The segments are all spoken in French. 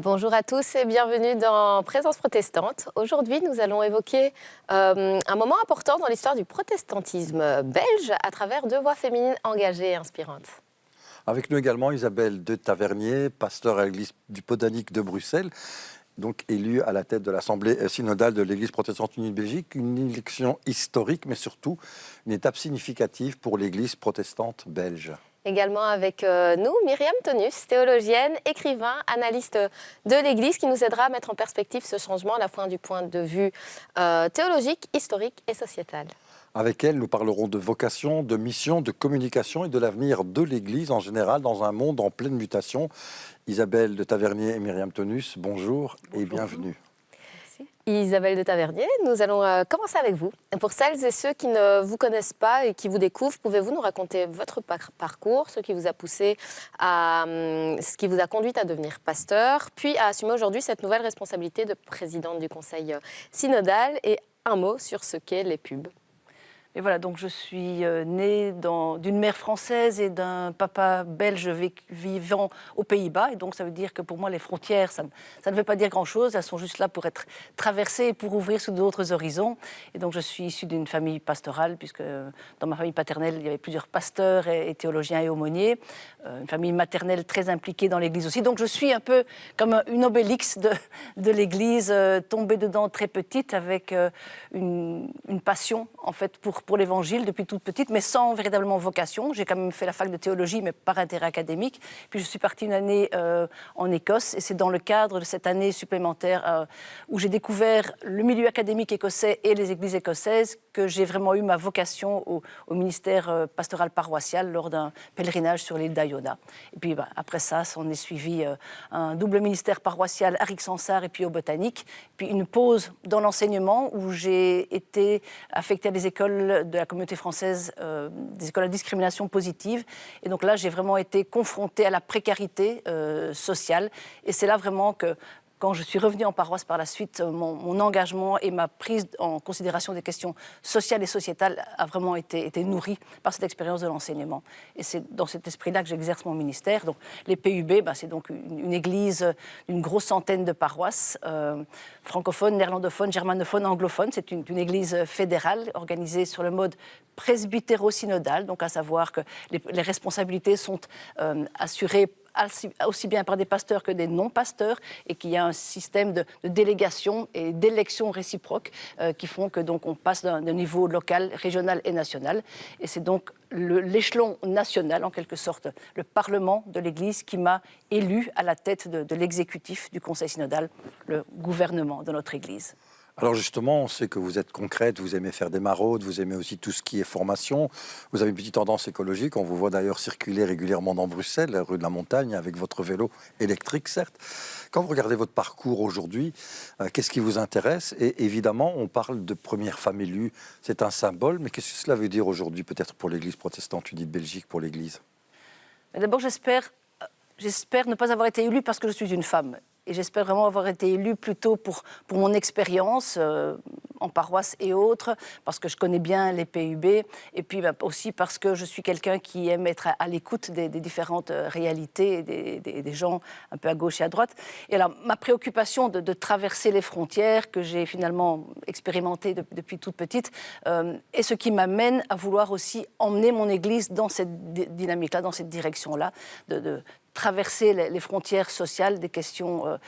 Bonjour à tous et bienvenue dans Présence protestante. Aujourd'hui, nous allons évoquer un moment important dans l'histoire du protestantisme belge à travers deux voix féminines engagées et inspirantes. Avec nous également Isabelle de Tavernier, pasteur à l'église du Podanique de Bruxelles, donc élue à la tête de l'Assemblée synodale de l'Église protestante unie de Belgique, une élection historique mais surtout une étape significative pour l'Église protestante belge. Également avec nous, Myriam Tonus, théologienne, écrivain, analyste de l'Église, qui nous aidera à mettre en perspective ce changement à la fois du point de vue théologique, historique et sociétal. Avec elle, nous parlerons de vocation, de mission, de communication et de l'avenir de l'Église en général dans un monde en pleine mutation. Isabelle de Tavernier et Myriam Tonus, bonjour et bienvenue. Isabelle de Tavernier, nous allons commencer avec vous. Pour celles et ceux qui ne vous connaissent pas et qui vous découvrent, pouvez-vous nous raconter votre parcours, ce qui vous a poussé à, ce qui vous a conduit à devenir pasteur, puis à assumer aujourd'hui cette nouvelle responsabilité de présidente du conseil synodal, et un mot sur ce qu'est les pubs. Et voilà, donc je suis née d'une mère française et d'un papa belge vivant aux Pays-Bas. Et donc ça veut dire que pour moi, les frontières, ça ne veut pas dire grand-chose. Elles sont juste là pour être traversées et pour ouvrir sur d'autres horizons. Et donc je suis issue d'une famille pastorale, puisque dans ma famille paternelle, il y avait plusieurs pasteurs et théologiens et aumôniers. Une famille maternelle très impliquée dans l'Église aussi. Donc je suis un peu comme une obélix de l'Église, tombée dedans très petite, avec une passion, en fait, pour l'Évangile depuis toute petite, mais sans véritablement vocation. J'ai quand même fait la fac de théologie, mais par intérêt académique. Puis je suis partie une année en Écosse, et c'est dans le cadre de cette année supplémentaire où j'ai découvert le milieu académique écossais et les églises écossaises que j'ai vraiment eu ma vocation au ministère pastoral paroissial lors d'un pèlerinage sur l'île d'Iona. Et puis après ça, on est suivi un double ministère paroissial à Rixensart et puis au Botanique. Puis une pause dans l'enseignement où j'ai été affectée à des écoles de la communauté française, des écoles à discrimination positive. Et donc là, j'ai vraiment été confrontée à la précarité sociale. Et c'est là vraiment que, quand je suis revenue en paroisse par la suite, mon engagement et ma prise en considération des questions sociales et sociétales a vraiment été nourrie par cette expérience de l'enseignement. Et c'est dans cet esprit-là que j'exerce mon ministère. Donc, les PUB, c'est donc une église d'une grosse centaine de paroisses, francophones, néerlandophones, germanophones, anglophones. C'est une église fédérale organisée sur le mode presbytéro-synodal, donc à savoir que les responsabilités sont assurées aussi bien par des pasteurs que des non-pasteurs, et qu'il y a un système de délégation et d'élection réciproque qui font que donc on passe d'un niveau local, régional et national. Et c'est donc l'échelon national, en quelque sorte, le Parlement de l'Église, qui m'a élu à la tête de l'exécutif du Conseil synodal, le gouvernement de notre Église. Alors justement, on sait que vous êtes concrète, vous aimez faire des maraudes, vous aimez aussi tout ce qui est formation. Vous avez une petite tendance écologique, on vous voit d'ailleurs circuler régulièrement dans Bruxelles, rue de la Montagne, avec votre vélo électrique, certes. Quand vous regardez votre parcours aujourd'hui, qu'est-ce qui vous intéresse? Et évidemment, on parle de première femme élue, c'est un symbole, mais qu'est-ce que cela veut dire aujourd'hui, peut-être pour l'Église protestante unie de Belgique, pour l'Église? D'abord, j'espère ne pas avoir été élue parce que je suis une femme. Et j'espère vraiment avoir été élue plutôt pour mon expérience en paroisse et autres, parce que je connais bien les PUB, et puis aussi parce que je suis quelqu'un qui aime être à l'écoute des différentes réalités, des gens un peu à gauche et à droite. Et alors, ma préoccupation de traverser les frontières, que j'ai finalement expérimentée depuis toute petite, est ce qui m'amène à vouloir aussi emmener mon Église dans cette dynamique-là, dans cette direction-là, de traverser les frontières sociales, des questions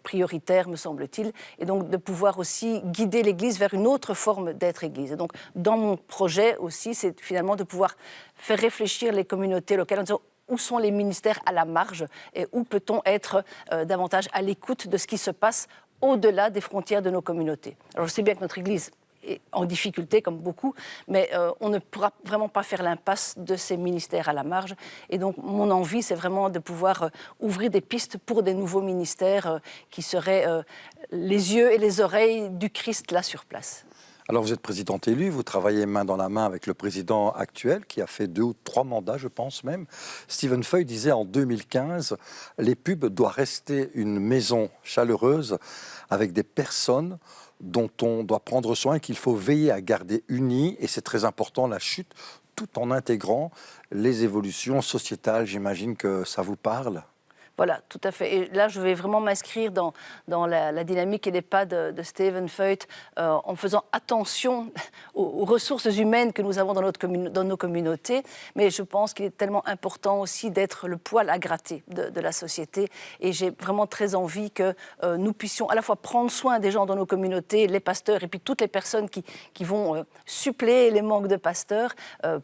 prioritaires, me semble-t-il, et donc de pouvoir aussi guider l'Église vers une autre forme d'être Église. Et donc, dans mon projet aussi, c'est finalement de pouvoir faire réfléchir les communautés locales en disant où sont les ministères à la marge et où peut-on être davantage à l'écoute de ce qui se passe au-delà des frontières de nos communautés. Alors, je sais bien que notre Église est en difficulté, comme beaucoup, mais on ne pourra vraiment pas faire l'impasse de ces ministères à la marge. Et donc, mon envie, c'est vraiment de pouvoir ouvrir des pistes pour des nouveaux ministères qui seraient les yeux et les oreilles du Christ là sur place. Alors vous êtes présidente élue, vous travaillez main dans la main avec le président actuel qui a fait 2 ou 3 mandats, je pense même. Stephen Feuille disait en 2015, les pubs doivent rester une maison chaleureuse avec des personnes dont on doit prendre soin et qu'il faut veiller à garder unies, et c'est très important, la chute, tout en intégrant les évolutions sociétales. J'imagine que ça vous parle. Voilà, tout à fait. Et là, je vais vraiment m'inscrire dans la dynamique et les pas de Steven Feut, en faisant attention aux ressources humaines que nous avons dans nos communautés. Mais je pense qu'il est tellement important aussi d'être le poil à gratter de la société. Et j'ai vraiment très envie que nous puissions à la fois prendre soin des gens dans nos communautés, les pasteurs, et puis toutes les personnes qui vont suppléer les manques de pasteurs,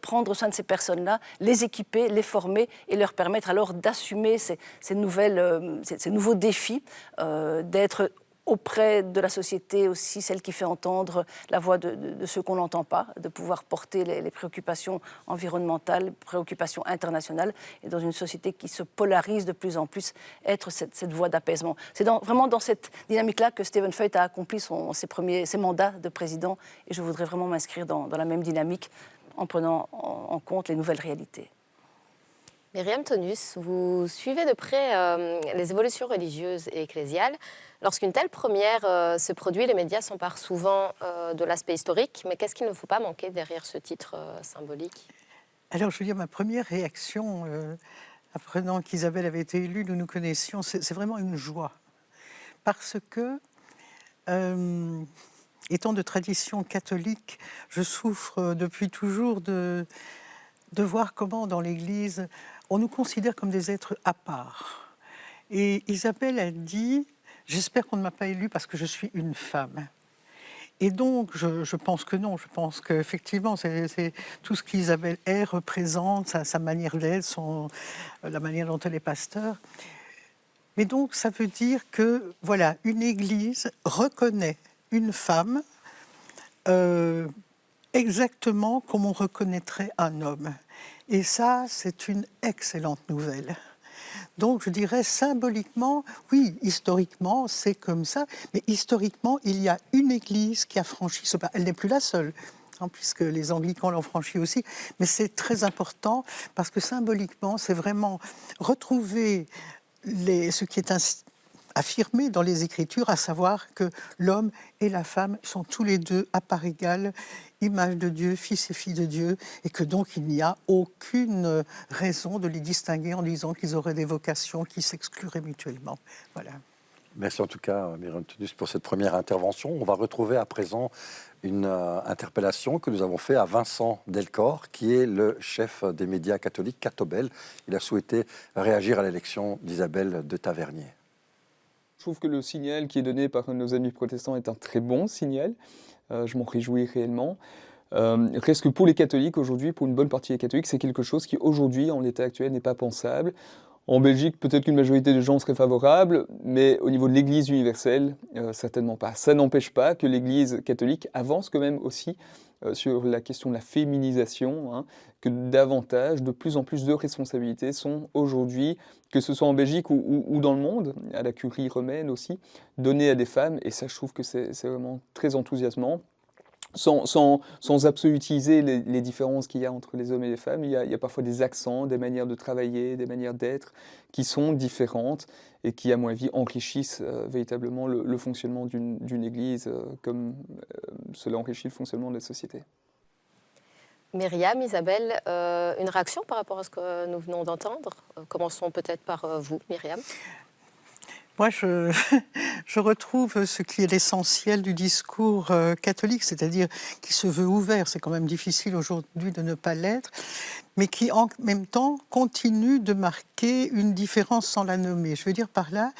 prendre soin de ces personnes-là, les équiper, les former et leur permettre alors d'assumer ces nouveaux défis, d'être auprès de la société aussi, celle qui fait entendre la voix de ceux qu'on n'entend pas, de pouvoir porter les préoccupations environnementales, préoccupations internationales, et dans une société qui se polarise de plus en plus, être cette voie d'apaisement. C'est vraiment dans cette dynamique-là que Steven Feut a accompli ses mandats de président, et je voudrais vraiment m'inscrire dans la même dynamique en prenant en compte les nouvelles réalités. Myriam Tonus, vous suivez de près les évolutions religieuses et ecclésiales. Lorsqu'une telle première se produit, les médias s'emparent souvent de l'aspect historique, mais qu'est-ce qu'il ne faut pas manquer derrière ce titre symbolique ? Alors, je veux dire, ma première réaction, apprenant qu'Isabelle avait été élue, nous connaissions, c'est vraiment une joie. Parce que, étant de tradition catholique, je souffre depuis toujours de voir comment, dans l'Église, on nous considère comme des êtres à part. Et Isabelle a dit, j'espère qu'on ne m'a pas élue parce que je suis une femme. Et donc, je pense que non, je pense qu'effectivement, c'est tout ce qu'Isabelle est, représente, sa manière d'être, la manière dont elle est pasteur. Mais donc, ça veut dire que, voilà, une Église reconnaît une femme exactement comme on reconnaîtrait un homme. Et ça, c'est une excellente nouvelle. Donc, je dirais symboliquement, oui, historiquement, c'est comme ça, mais historiquement, il y a une Église qui a franchi ce pas. Elle n'est plus la seule, hein, puisque les anglicans l'ont franchi aussi, mais c'est très important parce que symboliquement, c'est vraiment retrouver ce qui est affirmé dans les Écritures, à savoir que l'homme et la femme sont tous les deux à part égale, image de Dieu, fils et fille de Dieu, et que donc il n'y a aucune raison de les distinguer en disant qu'ils auraient des vocations qui s'excluraient mutuellement. Voilà. Merci en tout cas, Myriam Tonus, pour cette première intervention. On va retrouver à présent une interpellation que nous avons faite à Vincent Delcor, qui est le chef des médias catholiques Catobel. Il a souhaité réagir à l'élection d'Isabelle de Tavernier. Je trouve que le signal qui est donné par nos amis protestants est un très bon signal. Je m'en réjouis réellement. Reste que pour les catholiques aujourd'hui, pour une bonne partie des catholiques, c'est quelque chose qui aujourd'hui, en l'état actuel, n'est pas pensable. En Belgique, peut-être qu'une majorité de gens seraient favorables, mais au niveau de l'Église universelle, certainement pas. Ça n'empêche pas que l'Église catholique avance quand même aussi sur la question de la féminisation, hein, que davantage, de plus en plus de responsabilités sont aujourd'hui, que ce soit en Belgique ou dans le monde, à la curie romaine aussi, données à des femmes, et ça je trouve que c'est vraiment très enthousiasmant. Sans absolutiser les différences qu'il y a entre les hommes et les femmes, il y a parfois des accents, des manières de travailler, des manières d'être qui sont différentes et qui, à mon avis, enrichissent véritablement le fonctionnement d'une Église comme cela enrichit le fonctionnement de la société. Myriam, Isabelle, une réaction par rapport à ce que nous venons d'entendre ? Commençons peut-être par vous, Myriam. Moi, je retrouve ce qui est l'essentiel du discours catholique, c'est-à-dire qui se veut ouvert. C'est quand même difficile aujourd'hui de ne pas l'être, mais qui en même temps continue de marquer une différence sans la nommer. Je veux dire par là,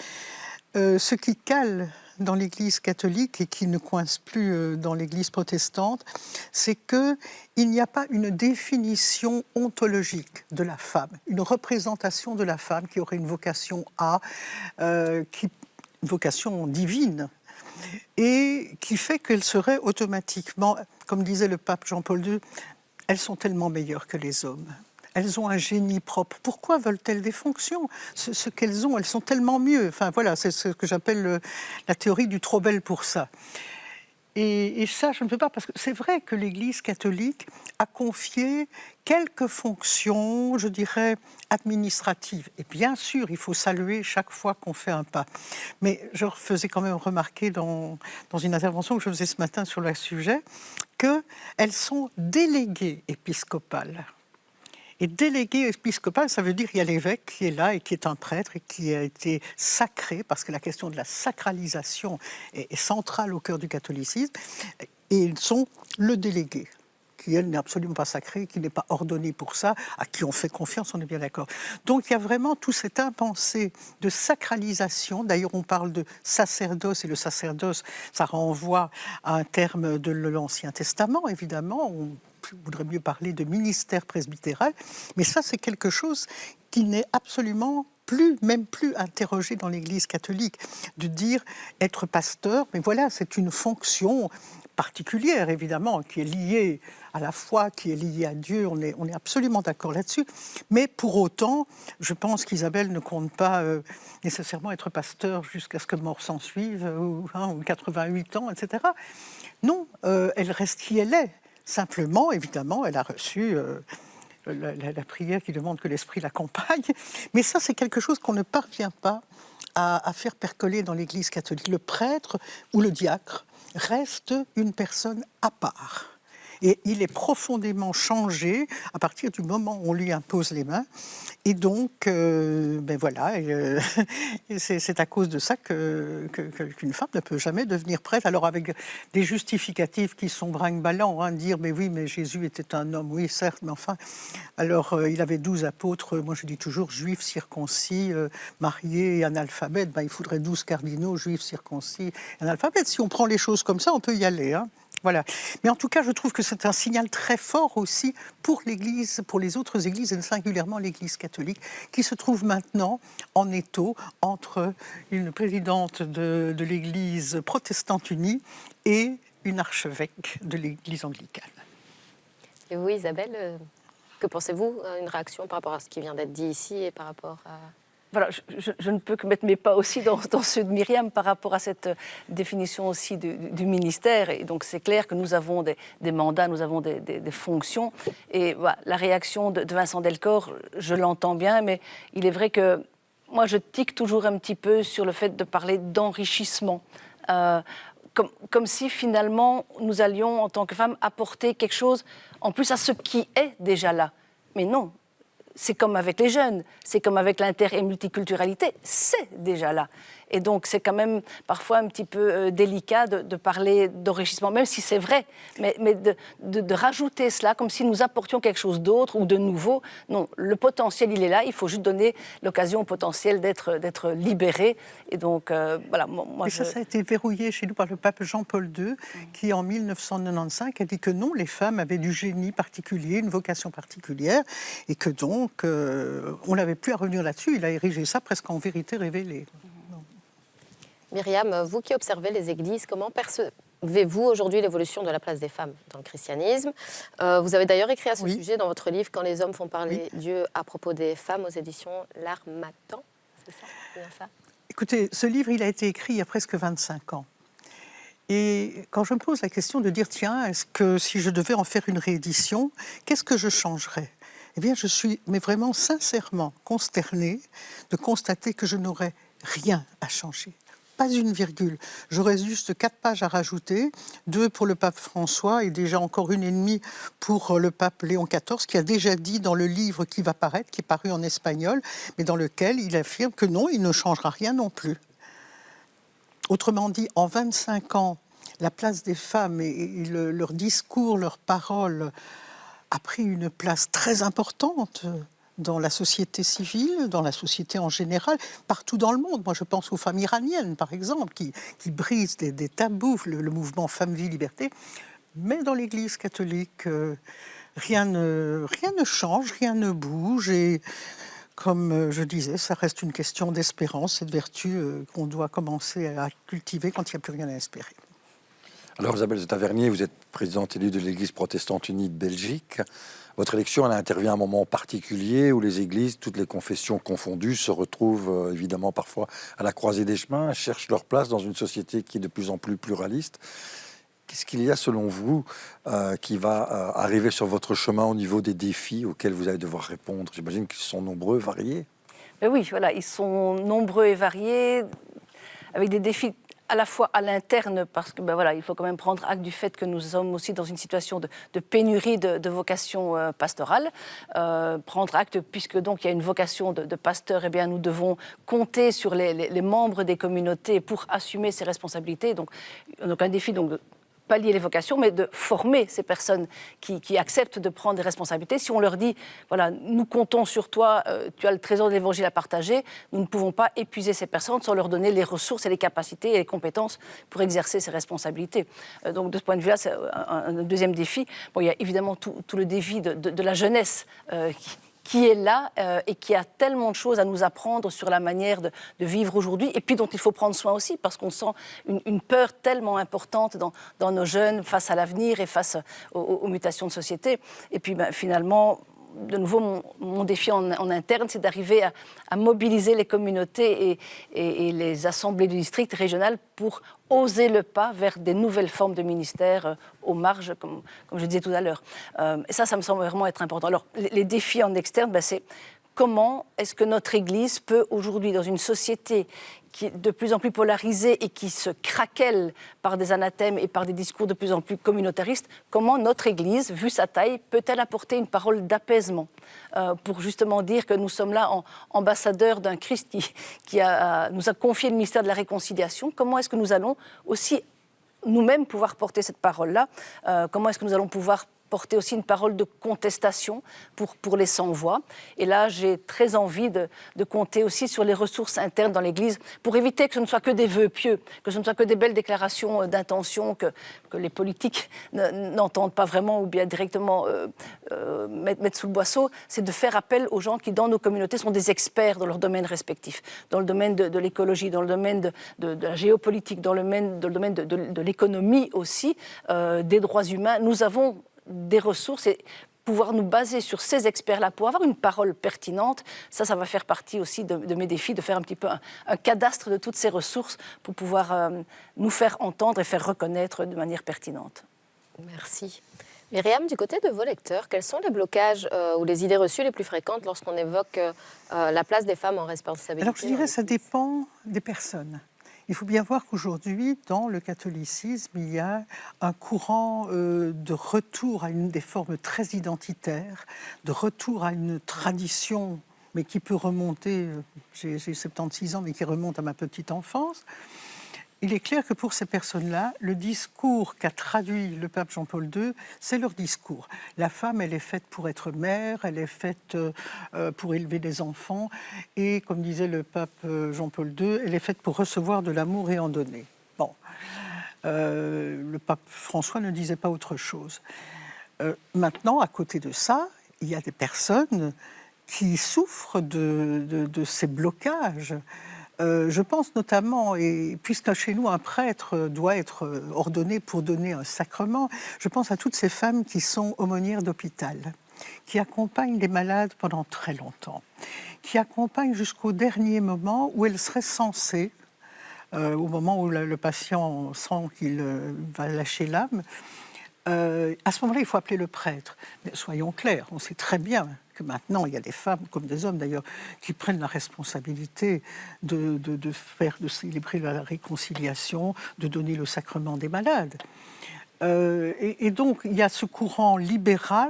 ce qui cale dans l'Église catholique et qui ne coince plus dans l'Église protestante, c'est qu'il n'y a pas une définition ontologique de la femme, une représentation de la femme qui aurait une vocation une vocation divine, et qui fait qu'elle serait automatiquement, comme disait le pape Jean-Paul II, elles sont tellement meilleures que les hommes. Elles ont un génie propre. Pourquoi veulent-elles des fonctions ? Ce qu'elles ont, elles sont tellement mieux. Enfin voilà, c'est ce que j'appelle la théorie du trop belle pour ça. Et ça, je ne peux pas, parce que c'est vrai que l'Église catholique a confié quelques fonctions, je dirais, administratives. Et bien sûr, il faut saluer chaque fois qu'on fait un pas. Mais je faisais quand même remarquer dans une intervention que je faisais ce matin sur le sujet, qu'elles sont déléguées épiscopales. Et délégué épiscopal, ça veut dire qu'il y a l'évêque qui est là et qui est un prêtre et qui a été sacré, parce que la question de la sacralisation est centrale au cœur du catholicisme. Et ils sont le délégué, qui, elle, n'est absolument pas sacrée, qui n'est pas ordonnée pour ça, à qui on fait confiance, on est bien d'accord. Donc il y a vraiment tout cet impensé de sacralisation. D'ailleurs, on parle de sacerdoce, et le sacerdoce, ça renvoie à un terme de l'Ancien Testament, évidemment. On voudrait mieux parler de ministère presbytéral, mais ça, c'est quelque chose qui n'est absolument même plus interrogé dans l'Église catholique, de dire être pasteur, mais voilà, c'est une fonction particulière, évidemment, qui est liée à la foi, qui est liée à Dieu, on est absolument d'accord là-dessus, mais pour autant, je pense qu'Isabelle ne compte pas nécessairement être pasteur jusqu'à ce que mort s'en suive, ou 88 ans, etc. Non, elle reste qui elle est. Simplement, évidemment, elle a reçu la prière qui demande que l'Esprit l'accompagne. Mais ça, c'est quelque chose qu'on ne parvient pas à faire percoler dans l'Église catholique. Le prêtre ou le diacre reste une personne à part. Et il est profondément changé à partir du moment où on lui impose les mains. Et donc, voilà, c'est à cause de ça qu'une femme ne peut jamais devenir prêtre. Alors avec des justificatifs qui sont brinque-ballants, dire mais oui, mais Jésus était un homme, oui certes, mais enfin, alors il avait 12 apôtres, moi je dis toujours juifs, circoncis, mariés et analphabètes, il faudrait 12 cardinaux, juifs, circoncis, analphabètes. Si on prend les choses comme ça, on peut y aller, Voilà. Mais en tout cas, je trouve que c'est un signal très fort aussi pour l'Église, pour les autres Églises, et singulièrement l'Église catholique, qui se trouve maintenant en étau entre une présidente de l'Église protestante unie et une archevêque de l'Église anglicane. Et vous, Isabelle, que pensez-vous? Une réaction par rapport à ce qui vient d'être dit ici et par rapport à... Voilà, je ne peux que mettre mes pas aussi dans ceux de Myriam par rapport à cette définition aussi du ministère. Et donc, c'est clair que nous avons des mandats, nous avons des fonctions. Et voilà, la réaction de Vincent Delcor, je l'entends bien, mais il est vrai que moi, je tique toujours un petit peu sur le fait de parler d'enrichissement. Comme si, finalement, nous allions, en tant que femmes, apporter quelque chose en plus à ce qui est déjà là. Mais non. C'est comme avec les jeunes, c'est comme avec l'inter et multiculturalité, c'est déjà là. Et donc, c'est quand même parfois un petit peu délicat de parler d'enrichissement, même si c'est vrai, mais de rajouter cela comme si nous apportions quelque chose d'autre ou de nouveau. Non, le potentiel, il est là, il faut juste donner l'occasion au potentiel d'être libéré. Et donc, voilà, moi... ça a été verrouillé chez nous par le pape Jean-Paul II, qui en 1995 a dit que non, les femmes avaient du génie particulier, une vocation particulière, et que donc, on n'avait plus à revenir là-dessus. Il a érigé ça presque en vérité révélée. Myriam, vous qui observez les églises, comment percevez-vous aujourd'hui l'évolution de la place des femmes dans le christianisme? Vous avez d'ailleurs écrit à ce sujet dans votre livre « Quand les hommes font parler Dieu à propos des femmes » aux éditions L'Harmattan. C'est ça, bien ça? Écoutez, ce livre, il a été écrit il y a presque 25 ans. Et quand je me pose la question de dire, tiens, est-ce que si je devais en faire une réédition, qu'est-ce que je changerais? Eh bien, je suis mais vraiment sincèrement consternée de constater que je n'aurais rien à changer. Pas une virgule. J'aurais juste 4 pages à rajouter, 2 pour le pape François et déjà encore 1,5 pour le pape Léon XIV, qui a déjà dit dans le livre qui va paraître, qui est paru en espagnol, mais dans lequel il affirme que non, il ne changera rien non plus. Autrement dit, en 25 ans, la place des femmes et leur discours, leurs paroles a pris une place très importante dans la société civile, dans la société en général, partout dans le monde. Moi, je pense aux femmes iraniennes, par exemple, qui brisent des tabous, le mouvement Femmes, Vie, Liberté. Mais dans l'Église catholique, rien ne change, rien ne bouge. Et comme je disais, ça reste une question d'espérance, cette vertu qu'on doit commencer à cultiver quand il n'y a plus rien à espérer. Alors, Isabelle de Tavernier, vous êtes présidente élue de l'Église protestante unie de Belgique. Votre élection, elle intervient à un moment particulier où les églises, toutes les confessions confondues, se retrouvent évidemment parfois à la croisée des chemins, cherchent leur place dans une société qui est de plus en plus pluraliste. Qu'est-ce qu'il y a, selon vous, qui va arriver sur votre chemin au niveau des défis auxquels vous allez devoir répondre? J'imagine qu'ils sont nombreux, variés. Mais oui, voilà, ils sont nombreux et variés, avec des défis à la fois à l'interne, parce que voilà, il faut quand même prendre acte du fait que nous sommes aussi dans une situation de pénurie de vocation pastorale. Prendre acte, puisque donc il y a une vocation de pasteur, eh bien nous devons compter sur les membres des communautés pour assumer ces responsabilités. Donc un défi donc, de pallier les vocations, mais de former ces personnes qui acceptent de prendre des responsabilités. Si on leur dit, voilà, nous comptons sur toi, tu as le trésor de l'Évangile à partager, nous ne pouvons pas épuiser ces personnes sans leur donner les ressources et les capacités et les compétences pour exercer ces responsabilités. Donc de ce point de vue-là, c'est un deuxième défi. Bon, il y a évidemment tout le défi de la jeunesse qui est là et qui a tellement de choses à nous apprendre sur la manière de vivre aujourd'hui, et puis dont il faut prendre soin aussi, parce qu'on sent une peur tellement importante dans nos jeunes face à l'avenir et face aux mutations de société. Et puis finalement, de nouveau, mon défi en interne, c'est d'arriver à mobiliser les communautés et les assemblées du district régional pour oser le pas vers des nouvelles formes de ministères aux marges, comme je disais tout à l'heure. Et ça me semble vraiment être important. Alors, les défis en externe, c'est comment est-ce que notre Église peut aujourd'hui, dans une société qui est de plus en plus polarisée et qui se craquelle par des anathèmes et par des discours de plus en plus communautaristes, comment notre Église, vu sa taille, peut-elle apporter une parole d'apaisement pour justement dire que nous sommes là en ambassadeurs d'un Christ qui nous a confié le mystère de la réconciliation. Comment est-ce que nous allons aussi nous-mêmes pouvoir porter cette parole-là? Comment est-ce que nous allons pouvoir porter aussi une parole de contestation pour les sans-voix. Et là, j'ai très envie de compter aussi sur les ressources internes dans l'Église pour éviter que ce ne soit que des vœux pieux, que ce ne soit que des belles déclarations d'intention que les politiques n'entendent pas vraiment ou bien directement mettre sous le boisseau. C'est de faire appel aux gens qui, dans nos communautés, sont des experts dans leur domaine respectif, dans le domaine de l'écologie, dans le domaine de la géopolitique, dans le domaine de l'économie aussi, des droits humains. Nous avons des ressources et pouvoir nous baser sur ces experts-là pour avoir une parole pertinente, ça va faire partie aussi de mes défis, de faire un petit peu un cadastre de toutes ces ressources pour pouvoir nous faire entendre et faire reconnaître de manière pertinente. Merci. Myriam, du côté de vos lecteurs, quels sont les blocages ou les idées reçues les plus fréquentes lorsqu'on évoque la place des femmes en responsabilité? Alors je dirais que ça dépend des personnes. Il faut bien voir qu'aujourd'hui, dans le catholicisme, il y a un courant de retour à une des formes très identitaires, de retour à une tradition, mais qui peut remonter, j'ai 76 ans, mais qui remonte à ma petite enfance. Il est clair que pour ces personnes-là, le discours qu'a traduit le pape Jean-Paul II, c'est leur discours. La femme, elle est faite pour être mère, elle est faite pour élever des enfants, et comme disait le pape Jean-Paul II, elle est faite pour recevoir de l'amour et en donner. Bon, le pape François ne disait pas autre chose. Maintenant, à côté de ça, il y a des personnes qui souffrent de ces blocages. Je pense notamment, et puisque chez nous un prêtre doit être ordonné pour donner un sacrement, je pense à toutes ces femmes qui sont aumônières d'hôpital, qui accompagnent les malades pendant très longtemps, qui accompagnent jusqu'au dernier moment où elles seraient censées, au moment où le patient sent qu'il va lâcher l'âme. À ce moment-là, il faut appeler le prêtre. Mais soyons clairs, on sait très bien que maintenant, il y a des femmes, comme des hommes d'ailleurs, qui prennent la responsabilité de célébrer la réconciliation, de donner le sacrement des malades. Et donc, il y a ce courant libéral,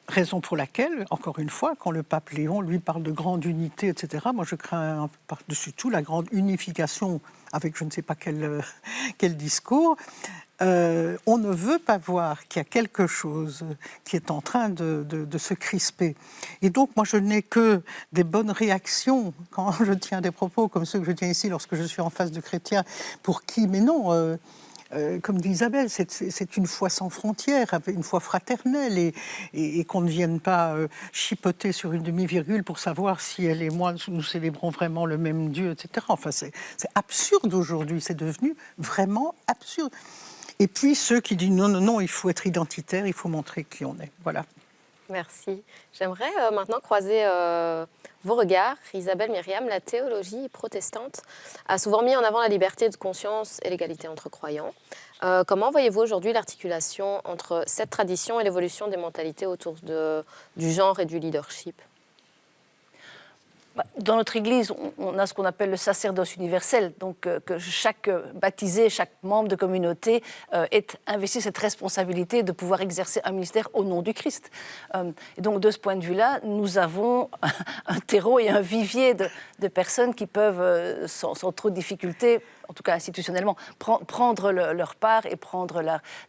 raison pour laquelle, encore une fois, quand le pape Léon, lui, parle de grande unité, etc., moi, je crains par-dessus tout la grande unification avec je ne sais pas quel discours. On ne veut pas voir qu'il y a quelque chose qui est en train de se crisper. Et donc, moi, je n'ai que des bonnes réactions quand je tiens des propos comme ceux que je tiens ici lorsque je suis en face de chrétiens pour qui, mais non, comme dit Isabelle, c'est une foi sans frontières, une foi fraternelle, et qu'on ne vienne pas chipoter sur une demi-virgule pour savoir si elle et moi, nous célébrons vraiment le même Dieu, etc. Enfin, c'est absurde aujourd'hui, c'est devenu vraiment absurde. Et puis ceux qui disent non, il faut être identitaire, il faut montrer qui on est. Voilà. Merci. J'aimerais maintenant croiser vos regards. Isabelle, Myriam, la théologie protestante a souvent mis en avant la liberté de conscience et l'égalité entre croyants. Comment voyez-vous aujourd'hui l'articulation entre cette tradition et l'évolution des mentalités autour du genre et du leadership ? Dans notre Église, on a ce qu'on appelle le sacerdoce universel, donc que chaque baptisé, chaque membre de communauté est investi cette responsabilité de pouvoir exercer un ministère au nom du Christ. Et donc de ce point de vue-là, nous avons un terreau et un vivier de personnes qui peuvent, sans trop de difficultés, en tout cas institutionnellement, prendre leur part et prendre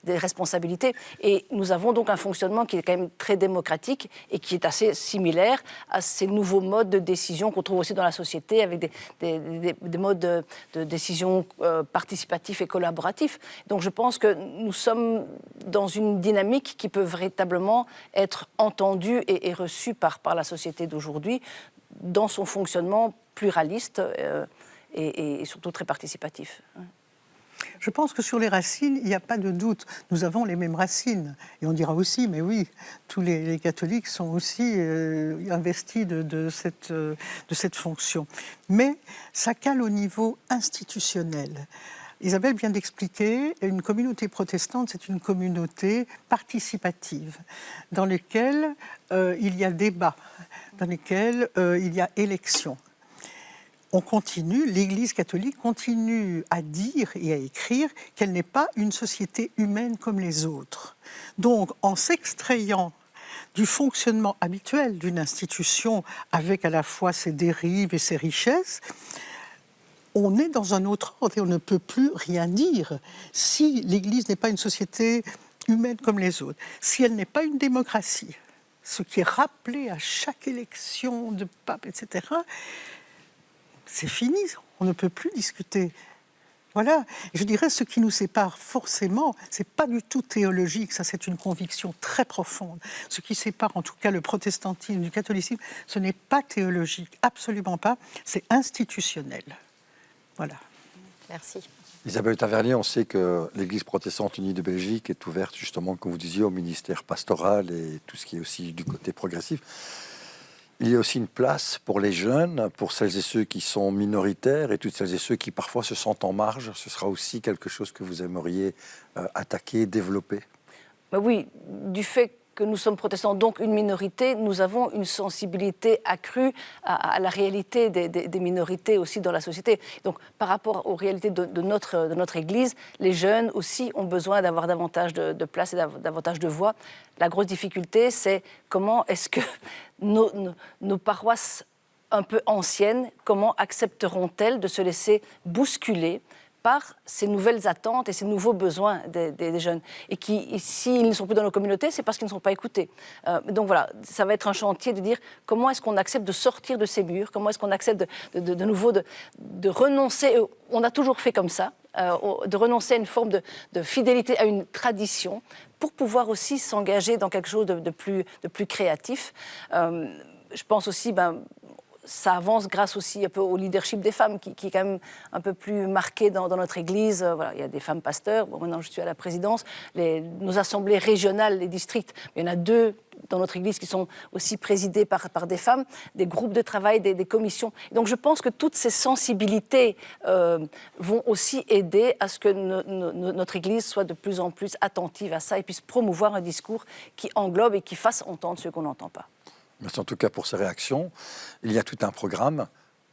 des responsabilités. Et nous avons donc un fonctionnement qui est quand même très démocratique et qui est assez similaire à ces nouveaux modes de décision qu'on trouve aussi dans la société, avec des modes de décision participatifs et collaboratifs. Donc je pense que nous sommes dans une dynamique qui peut véritablement être entendue et reçue par la société d'aujourd'hui dans son fonctionnement pluraliste et surtout très participatif. Je pense que sur les racines, il n'y a pas de doute. Nous avons les mêmes racines. Et on dira aussi, mais oui, tous les catholiques sont aussi investis de cette fonction. Mais ça cale au niveau institutionnel. Isabelle vient d'expliquer, une communauté protestante, c'est une communauté participative, dans laquelle il y a débat, dans laquelle il y a élection. On continue, l'Église catholique continue à dire et à écrire qu'elle n'est pas une société humaine comme les autres. Donc, en s'extrayant du fonctionnement habituel d'une institution avec à la fois ses dérives et ses richesses, on est dans un autre ordre et on ne peut plus rien dire. Si l'Église n'est pas une société humaine comme les autres, si elle n'est pas une démocratie, ce qui est rappelé à chaque élection de pape, etc., c'est fini, on ne peut plus discuter. Voilà, et je dirais ce qui nous sépare forcément, c'est pas du tout théologique, ça c'est une conviction très profonde. Ce qui sépare en tout cas le protestantisme du catholicisme, ce n'est pas théologique, absolument pas, c'est institutionnel. Voilà. Merci. Isabelle Tavernier, on sait que l'Église protestante unie de Belgique est ouverte justement, comme vous disiez, au ministère pastoral et tout ce qui est aussi du côté progressif. Il y a aussi une place pour les jeunes, pour celles et ceux qui sont minoritaires et toutes celles et ceux qui parfois se sentent en marge. Ce sera aussi quelque chose que vous aimeriez attaquer, développer. Ben oui, du fait que nous sommes protestants, donc une minorité, nous avons une sensibilité accrue à la réalité des minorités aussi dans la société. Donc par rapport aux réalités de notre Église, les jeunes aussi ont besoin d'avoir davantage de place et davantage de voix. La grosse difficulté, c'est comment est-ce que nos paroisses un peu anciennes, comment accepteront-elles de se laisser bousculer par ces nouvelles attentes et ces nouveaux besoins des jeunes. Et qui, s'ils ne sont plus dans nos communautés, c'est parce qu'ils ne sont pas écoutés. Donc voilà, ça va être un chantier de dire comment est-ce qu'on accepte de sortir de ces murs, comment est-ce qu'on accepte de nouveau de renoncer, on a toujours fait comme ça, de renoncer à une forme de fidélité à une tradition pour pouvoir aussi s'engager dans quelque chose de plus créatif. Je pense aussi... ça avance grâce aussi un peu au leadership des femmes qui est quand même un peu plus marqué dans notre Église. Voilà, il y a des femmes pasteurs. Bon, maintenant, je suis à la présidence. Nos assemblées régionales, les districts, il y en a 2 dans notre Église qui sont aussi présidées par des femmes, des groupes de travail, des commissions. Donc, je pense que toutes ces sensibilités vont aussi aider à ce que notre Église soit de plus en plus attentive à ça et puisse promouvoir un discours qui englobe et qui fasse entendre ceux qu'on n'entend pas. Merci en tout cas pour ces réactions. Il y a tout un programme.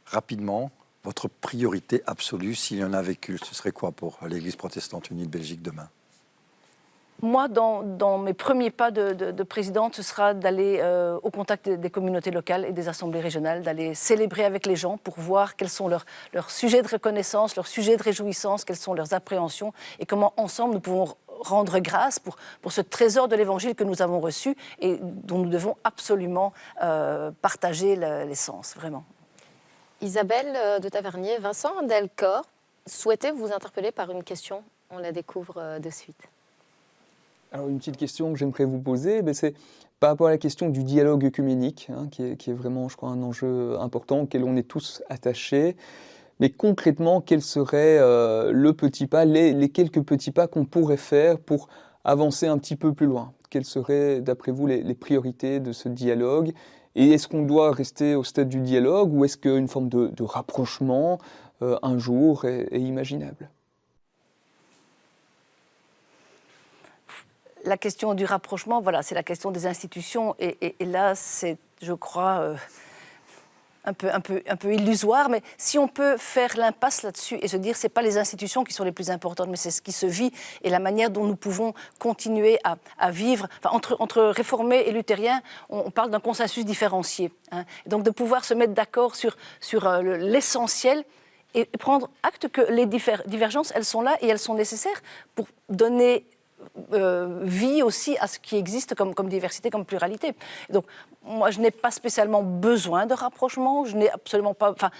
Rapidement, votre priorité absolue, s'il y en a vécu, ce serait quoi pour l'Église protestante unie de Belgique demain ? Moi, dans mes premiers pas de présidente, ce sera d'aller au contact des communautés locales et des assemblées régionales, d'aller célébrer avec les gens pour voir quels sont leurs sujets de reconnaissance, leurs sujets de réjouissance, quelles sont leurs appréhensions et comment ensemble nous pouvons rendre grâce pour ce trésor de l'Évangile que nous avons reçu et dont nous devons absolument partager l'essence, vraiment. Isabelle de Tavernier, Vincent Delcor souhaitait vous interpeller par une question. On la découvre de suite. Alors une petite question que j'aimerais vous poser, c'est par rapport à la question du dialogue œcuménique, qui est vraiment, je crois, un enjeu important auquel on est tous attachés. Mais concrètement, quel serait le petit pas, les quelques petits pas qu'on pourrait faire pour avancer un petit peu plus loin ? Quelles seraient, d'après vous, les priorités de ce dialogue ? Et est-ce qu'on doit rester au stade du dialogue ou est-ce qu'une forme de rapprochement un jour est imaginable ? La question du rapprochement, voilà, c'est la question des institutions. Et là, c'est, je crois, un peu illusoire, mais si on peut faire l'impasse là-dessus et se dire c'est pas les institutions qui sont les plus importantes, mais c'est ce qui se vit et la manière dont nous pouvons continuer à vivre. Enfin, entre réformés et luthériens, on parle d'un consensus différencié. Hein. Donc de pouvoir se mettre d'accord sur l'essentiel et prendre acte que les divergences, elles sont là et elles sont nécessaires pour donner vie aussi à ce qui existe comme diversité, comme pluralité. Donc, moi, je n'ai pas spécialement besoin de rapprochement, je n'ai absolument pas, enfin,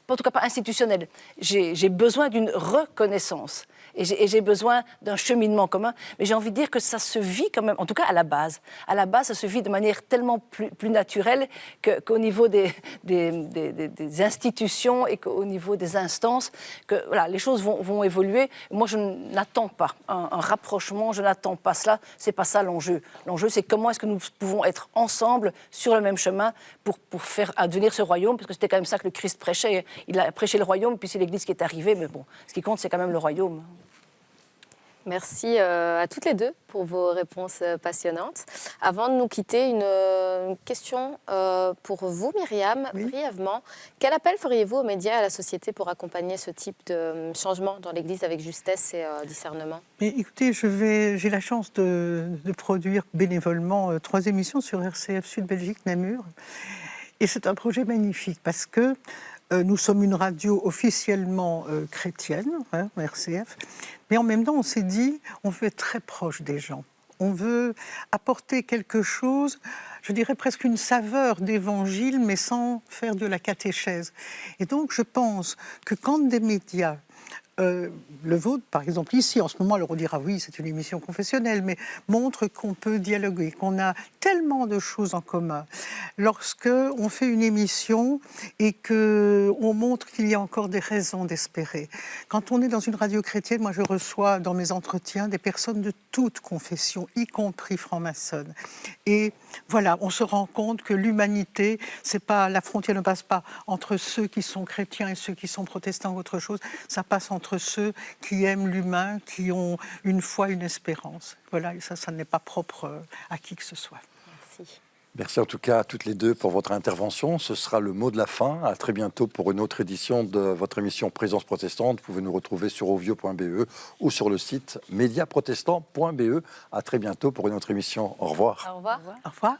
en tout cas pas institutionnel. J'ai besoin d'une reconnaissance et j'ai besoin d'un cheminement commun. Mais j'ai envie de dire que ça se vit quand même, en tout cas à la base. À la base, ça se vit de manière tellement plus naturelle qu'au niveau des institutions et qu'au niveau des instances, que voilà, les choses vont évoluer. Moi, je n'attends pas un rapprochement, je n'attends pas cela. C'est pas ça l'enjeu. L'enjeu, c'est comment est-ce que nous pouvons être ensemble sur le même chemin pour faire advenir ce royaume, parce que c'était quand même ça que le Christ prêchait. Il a prêché le royaume, puis c'est l'Église qui est arrivée, mais bon, ce qui compte, c'est quand même le royaume. Merci à toutes les deux pour vos réponses passionnantes. Avant de nous quitter, une question pour vous, Myriam, Oui. brièvement. Quel appel feriez-vous aux médias et à la société pour accompagner ce type de changement dans l'Église avec justesse et discernement? Mais écoutez, j'ai la chance de produire bénévolement 3 émissions sur RCF Sud Belgique Namur. Et c'est un projet magnifique parce que nous sommes une radio officiellement chrétienne, hein, RCF, mais en même temps, on s'est dit, on veut être très proche des gens. On veut apporter quelque chose, je dirais presque une saveur d'évangile, mais sans faire de la catéchèse. Et donc, je pense que quand des médias, le vôtre, par exemple, ici, en ce moment, alors on dira oui, c'est une émission confessionnelle, mais montre qu'on peut dialoguer, qu'on a tellement de choses en commun. Lorsque on fait une émission et qu'on montre qu'il y a encore des raisons d'espérer. Quand on est dans une radio chrétienne, moi je reçois dans mes entretiens des personnes de toute confession, y compris francs-maçonnes. Et voilà, on se rend compte que l'humanité, c'est pas, la frontière ne passe pas entre ceux qui sont chrétiens et ceux qui sont protestants ou autre chose, ça passe entre ceux qui aiment l'humain, qui ont une foi, une espérance. Voilà, et ça n'est pas propre à qui que ce soit. Merci. Merci en tout cas à toutes les deux pour votre intervention. Ce sera le mot de la fin. À très bientôt pour une autre édition de votre émission Présence protestante. Vous pouvez nous retrouver sur ovio.be ou sur le site mediaprotestant.be. À très bientôt pour une autre émission. Au revoir. Au revoir. Au revoir.